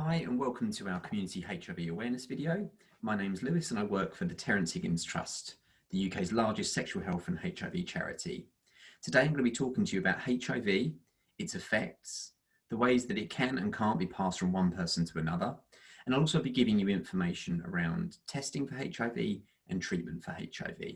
Hi and welcome to our community HIV awareness video. My name's Lewis and I work for the Terrence Higgins Trust, the UK's largest sexual health and HIV charity. Today I'm going to be talking to you about HIV, its effects, the ways that it can and can't be passed from one person to another, and I'll also be giving you information around testing for HIV and treatment for HIV.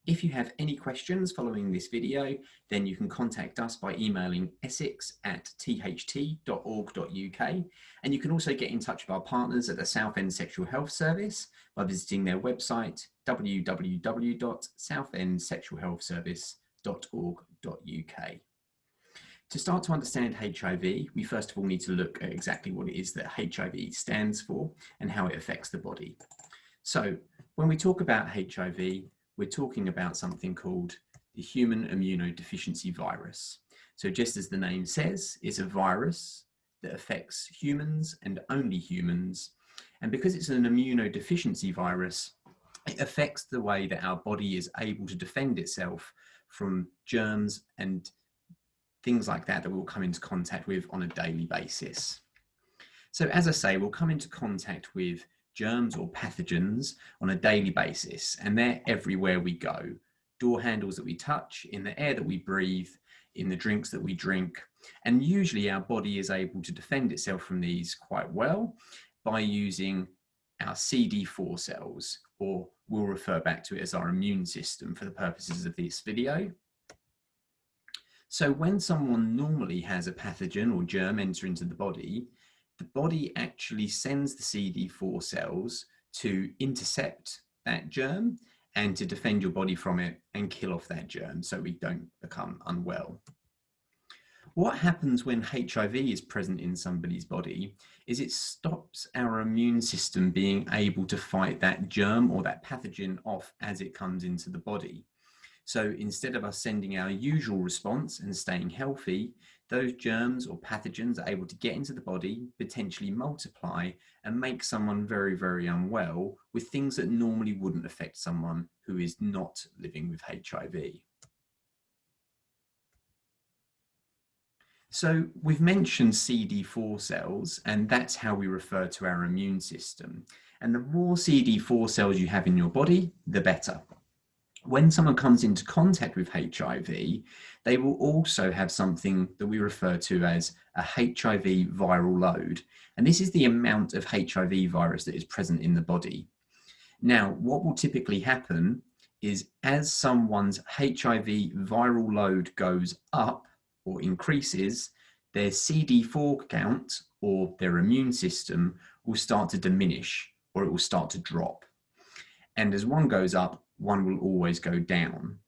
If you have any questions following this video, then you can contact us by emailing essex@tht.org.uk, and you can also get in touch with our partners at the Southend Sexual Health Service by visiting their website www.southendsexualhealthservice.org.uk. To start to understand HIV, we first of all need to look at exactly what it is that HIV stands for and how it affects the body. So when we talk about HIV, we're talking about something called the human immunodeficiency virus. So just as the name says, it's a virus that affects humans and only humans. And because it's an immunodeficiency virus, it affects the way that our body is able to defend itself from germs and things like that we'll come into contact with on a daily basis. So as I say, we'll come into contact with germs or pathogens on a daily basis, and they're everywhere we go. Door handles that we touch, in the air that we breathe, in the drinks that we drink, and usually our body is able to defend itself from these quite well by using our CD4 cells, or we'll refer back to it as our immune system for the purposes of this video. So when someone normally has a pathogen or germ enter into the body actually sends the CD4 cells to intercept that germ and to defend your body from it and kill off that germ so we don't become unwell. What happens when HIV is present in somebody's body is it stops our immune system being able to fight that germ or that pathogen off as it comes into the body. So instead of us sending our usual response and staying healthy, those germs or pathogens are able to get into the body, potentially multiply, and make someone very, very unwell with things that normally wouldn't affect someone who is not living with HIV. So we've mentioned CD4 cells, and that's how we refer to our immune system. And the more CD4 cells you have in your body, the better. When someone comes into contact with HIV, they will also have something that we refer to as a HIV viral load. And this is the amount of HIV virus that is present in the body. Now, what will typically happen is as someone's HIV viral load goes up or increases, their CD4 count or their immune system will start to diminish, or it will start to drop. And as one goes up, one will always go down.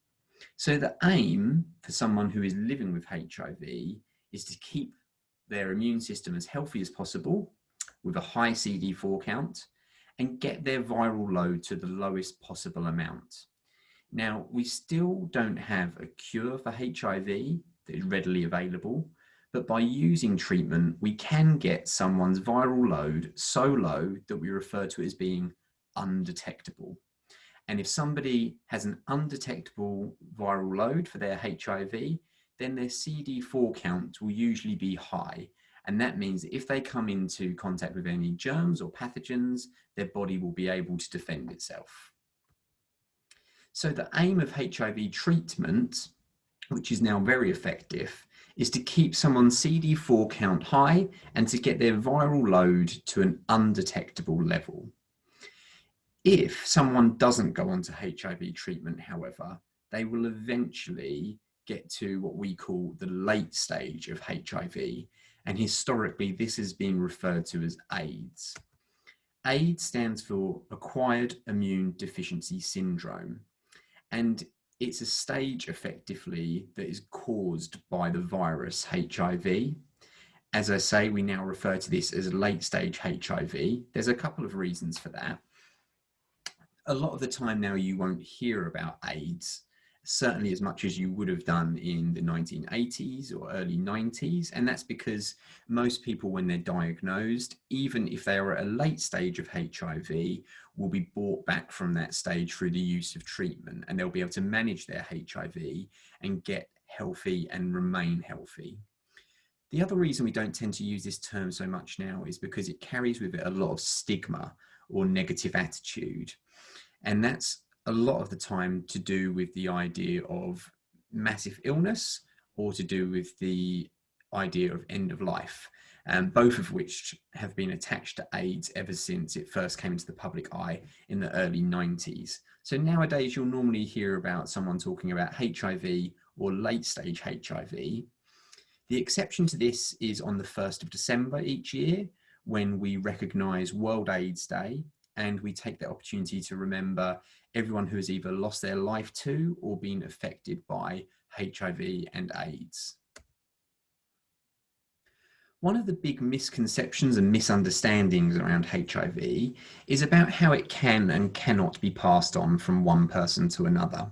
So the aim for someone who is living with HIV is to keep their immune system as healthy as possible with a high CD4 count and get their viral load to the lowest possible amount. Now, we still don't have a cure for HIV that is readily available, but by using treatment, we can get someone's viral load so low that we refer to it as being undetectable. And if somebody has an undetectable viral load for their HIV, then their CD4 count will usually be high. And that means that if they come into contact with any germs or pathogens, their body will be able to defend itself. So the aim of HIV treatment, which is now very effective, is to keep someone's CD4 count high and to get their viral load to an undetectable level. If someone doesn't go on to HIV treatment, however, they will eventually get to what we call the late stage of HIV. And historically, this is being referred to as AIDS. AIDS stands for Acquired Immune Deficiency Syndrome. And it's a stage effectively that is caused by the virus HIV. As I say, we now refer to this as late stage HIV. There's a couple of reasons for that. A lot of the time now you won't hear about AIDS, certainly as much as you would have done in the 1980s or early 90s. And that's because most people, when they're diagnosed, even if they are at a late stage of HIV, will be brought back from that stage through the use of treatment, and they'll be able to manage their HIV and get healthy and remain healthy. The other reason we don't tend to use this term so much now is because it carries with it a lot of stigma or negative attitude. And that's a lot of the time to do with the idea of massive illness or to do with the idea of end of life, both of which have been attached to AIDS ever since it first came into the public eye in the early 90s. So nowadays you'll normally hear about someone talking about HIV or late stage HIV. The exception to this is on the 1st of December each year, when we recognise World AIDS Day, and we take the opportunity to remember everyone who has either lost their life to or been affected by HIV and AIDS. One of the big misconceptions and misunderstandings around HIV is about how it can and cannot be passed on from one person to another.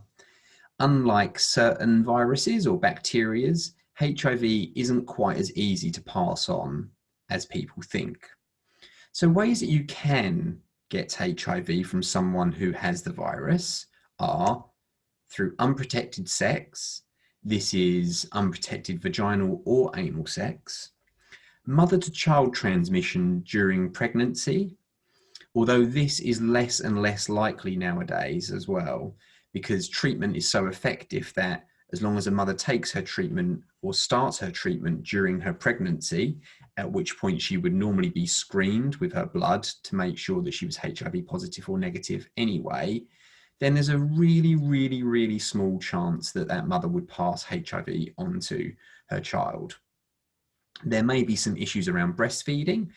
Unlike certain viruses or bacterias, HIV isn't quite as easy to pass on as people think. So ways that you can get HIV from someone who has the virus are through unprotected sex. This is unprotected vaginal or anal sex. Mother to child transmission during pregnancy, although this is less and less likely nowadays as well, because treatment is so effective that as long as a mother takes her treatment or starts her treatment during her pregnancy, at which point she would normally be screened with her blood to make sure that she was HIV positive or negative anyway, then there's a really, really, really small chance that that mother would pass HIV onto her child. There may be some issues around breastfeeding,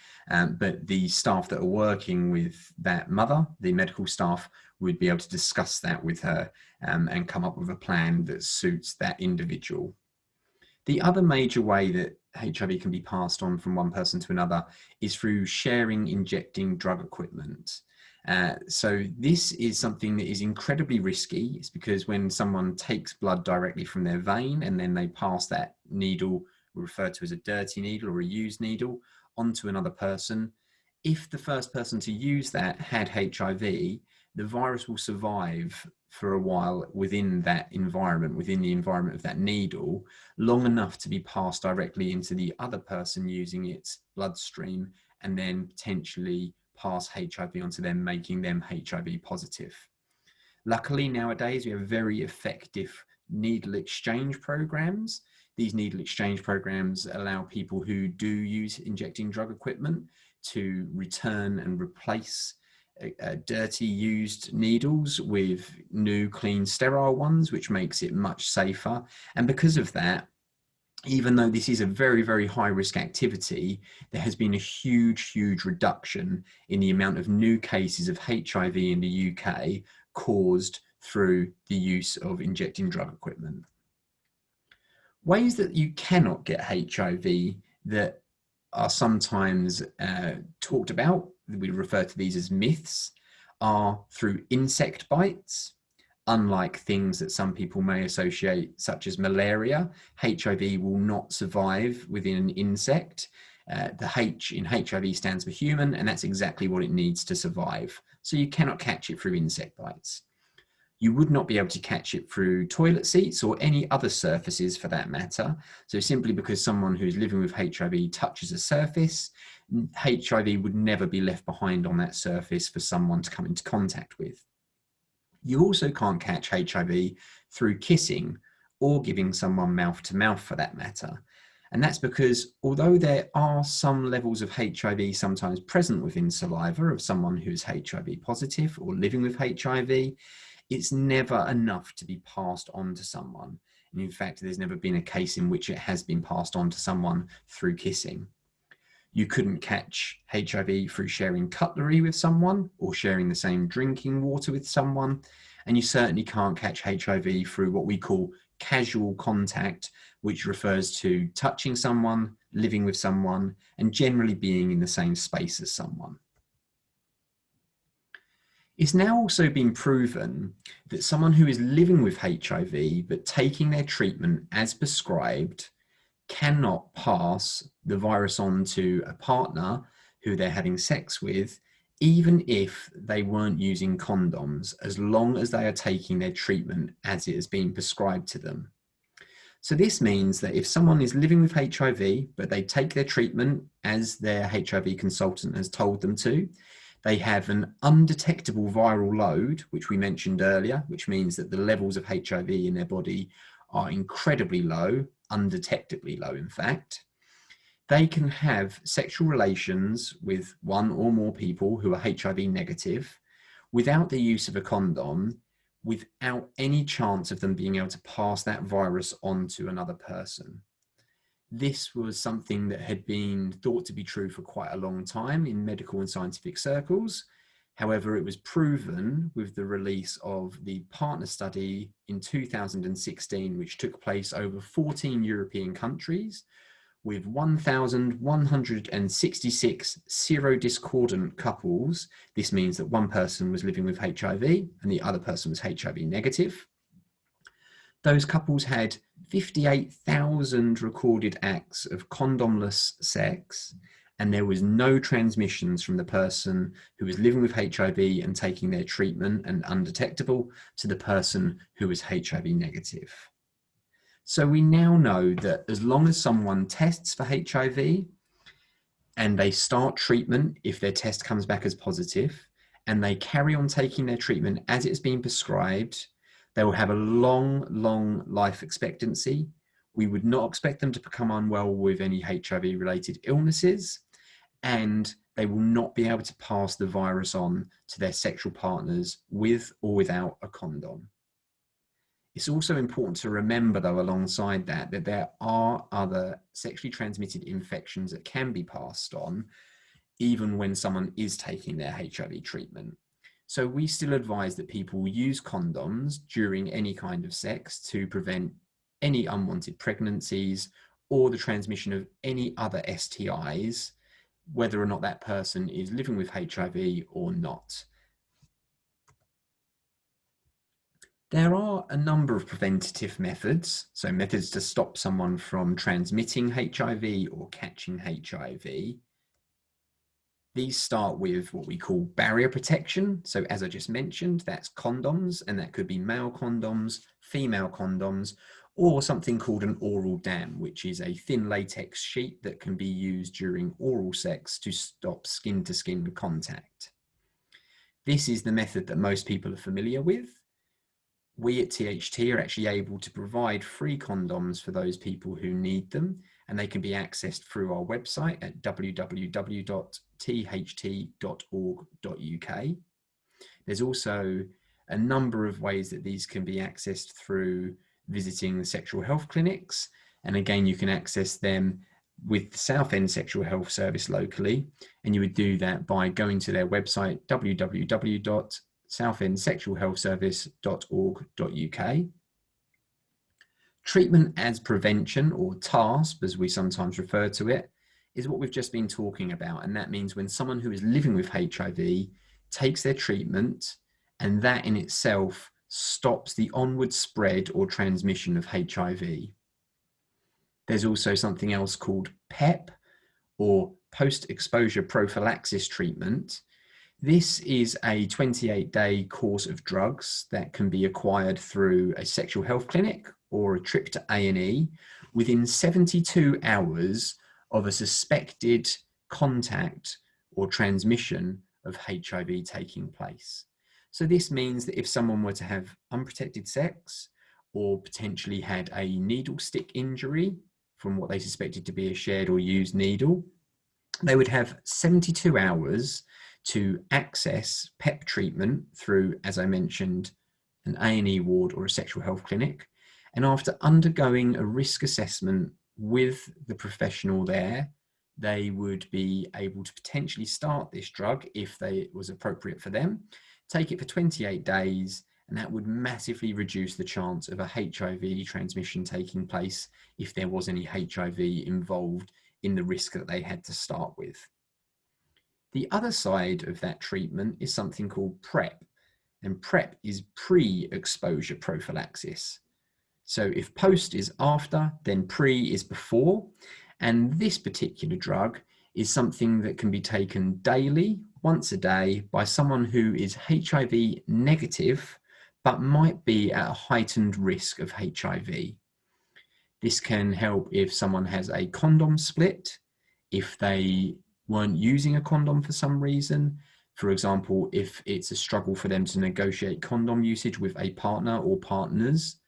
but the staff that are working with that mother, the medical staff, would be able to discuss that with her and come up with a plan that suits that individual. The other major way that HIV can be passed on from one person to another is through sharing injecting drug equipment. So this is something that is incredibly risky. It's because when someone takes blood directly from their vein and then they pass that needle, referred to as a dirty needle or a used needle, onto another person, if the first person to use that had HIV, the virus will survive for a while within that environment, within the environment of that needle, long enough to be passed directly into the other person using its bloodstream, and then potentially pass HIV onto them, making them HIV positive. Luckily, nowadays, we have very effective needle exchange programs. These needle exchange programs allow people who do use injecting drug equipment to return and replace dirty used needles with new, clean, sterile ones, which makes it much safer. And because of that, even though this is a very, very high risk activity, there has been a huge, huge reduction in the amount of new cases of HIV in the UK caused through the use of injecting drug equipment. Ways that you cannot get HIV that are sometimes talked about, we refer to these as myths, are through insect bites. Unlike things that some people may associate, such as malaria, HIV will not survive within an insect. The H in HIV stands for human, and that's exactly what it needs to survive. So you cannot catch it through insect bites. You would not be able to catch it through toilet seats or any other surfaces for that matter. So simply because someone who's living with HIV touches a surface, HIV would never be left behind on that surface for someone to come into contact with. You also can't catch HIV through kissing or giving someone mouth to mouth for that matter. And that's because although there are some levels of HIV sometimes present within saliva of someone who is HIV positive or living with HIV, it's never enough to be passed on to someone. And in fact, there's never been a case in which it has been passed on to someone through kissing. You couldn't catch HIV through sharing cutlery with someone or sharing the same drinking water with someone. And you certainly can't catch HIV through what we call casual contact, which refers to touching someone, living with someone, and generally being in the same space as someone. It's now also been proven that someone who is living with HIV but taking their treatment as prescribed cannot pass the virus on to a partner who they're having sex with, even if they weren't using condoms, as long as they are taking their treatment as it has been prescribed to them. So this means that if someone is living with HIV, but they take their treatment as their HIV consultant has told them to, they have an undetectable viral load, which we mentioned earlier, which means that the levels of HIV in their body are incredibly low, undetectably low, in fact. They can have sexual relations with one or more people who are HIV negative without the use of a condom, without any chance of them being able to pass that virus on to another person. This was something that had been thought to be true for quite a long time in medical and scientific circles. However, it was proven with the release of the partner study in 2016, which took place over 14 European countries, with 1,166 serodiscordant couples. This means that one person was living with HIV and the other person was HIV negative. Those couples had 58,000 recorded acts of condomless sex, and there was no transmissions from the person who was living with HIV and taking their treatment and undetectable to the person who was HIV negative. So we now know that as long as someone tests for HIV and they start treatment, if their test comes back as positive, and they carry on taking their treatment as it's been prescribed, they will have a long, long life expectancy. We would not expect them to become unwell with any HIV-related illnesses, and they will not be able to pass the virus on to their sexual partners with or without a condom. It's also important to remember, though, alongside that, that there are other sexually transmitted infections that can be passed on, even when someone is taking their HIV treatment. So we still advise that people use condoms during any kind of sex to prevent any unwanted pregnancies or the transmission of any other STIs, whether or not that person is living with HIV or not. There are a number of preventative methods, so methods to stop someone from transmitting HIV or catching HIV. These start with what we call barrier protection. So as I just mentioned, that's condoms, and that could be male condoms, female condoms, or something called an oral dam, which is a thin latex sheet that can be used during oral sex to stop skin-to-skin contact. This is the method that most people are familiar with. We at THT are actually able to provide free condoms for those people who need them, and they can be accessed through our website at www.tht.org.uk. There's also a number of ways that these can be accessed through visiting the sexual health clinics, and again, you can access them with the Southend Sexual Health Service locally, and you would do that by going to their website www.southendsexualhealthservice.org.uk. Treatment as prevention, or TASP as we sometimes refer to it, is what we've just been talking about, and that means when someone who is living with HIV takes their treatment, and that in itself stops the onward spread or transmission of HIV. There's also something else called PEP, or post-exposure prophylaxis treatment. This is a 28-day course of drugs that can be acquired through a sexual health clinic or a trip to A&E within 72 hours of a suspected contact or transmission of HIV taking place. So this means that if someone were to have unprotected sex or potentially had a needle stick injury from what they suspected to be a shared or used needle, they would have 72 hours to access PEP treatment through, as I mentioned, an A&E ward or a sexual health clinic. And after undergoing a risk assessment with the professional there, they would be able to potentially start this drug if it was appropriate for them, take it for 28 days, and that would massively reduce the chance of a HIV transmission taking place if there was any HIV involved in the risk that they had to start with. The other side of that treatment is something called PrEP, and PrEP is pre-exposure prophylaxis. So if post is after, then pre is before, and this particular drug is something that can be taken daily, once a day, by someone who is HIV negative, but might be at a heightened risk of HIV. This can help if someone has a condom split, if they weren't using a condom for some reason. For example, if it's a struggle for them to negotiate condom usage with a partner or partners.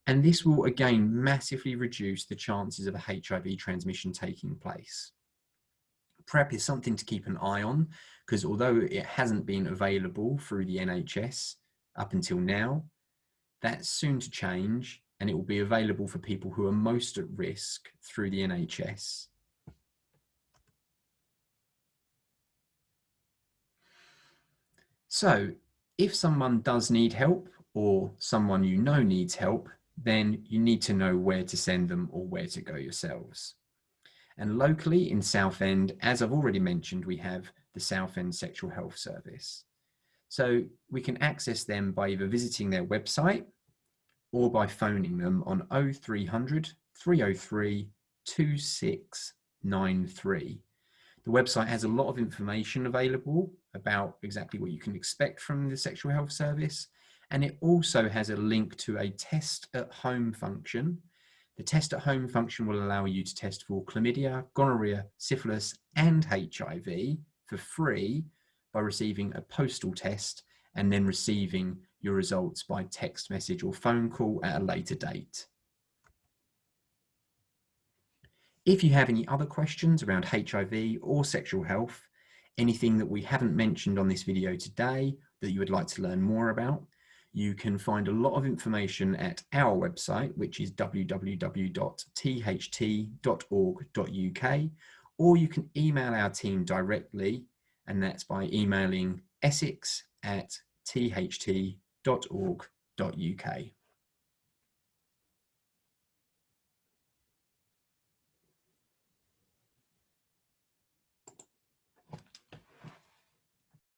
And this will again massively reduce the chances of a HIV transmission taking place. PrEP is something to keep an eye on, because although it hasn't been available through the NHS up until now, that's soon to change, and it will be available for people who are most at risk through the NHS. So if someone does need help, or someone you know needs help, then you need to know where to send them or where to go yourselves. And locally in Southend, as I've already mentioned, we have the Southend Sexual Health Service. So we can access them by either visiting their website or by phoning them on 0300 303 2693. The website has a lot of information available about exactly what you can expect from the Sexual Health Service. And it also has a link to a test at home function. The test at home function will allow you to test for chlamydia, gonorrhea, syphilis, and HIV for free by receiving a postal test and then receiving your results by text message or phone call at a later date. If you have any other questions around HIV or sexual health, anything that we haven't mentioned on this video today that you would like to learn more about, you can find a lot of information at our website, which is www.tht.org.uk, or you can email our team directly, and that's by emailing essex@tht.org.uk.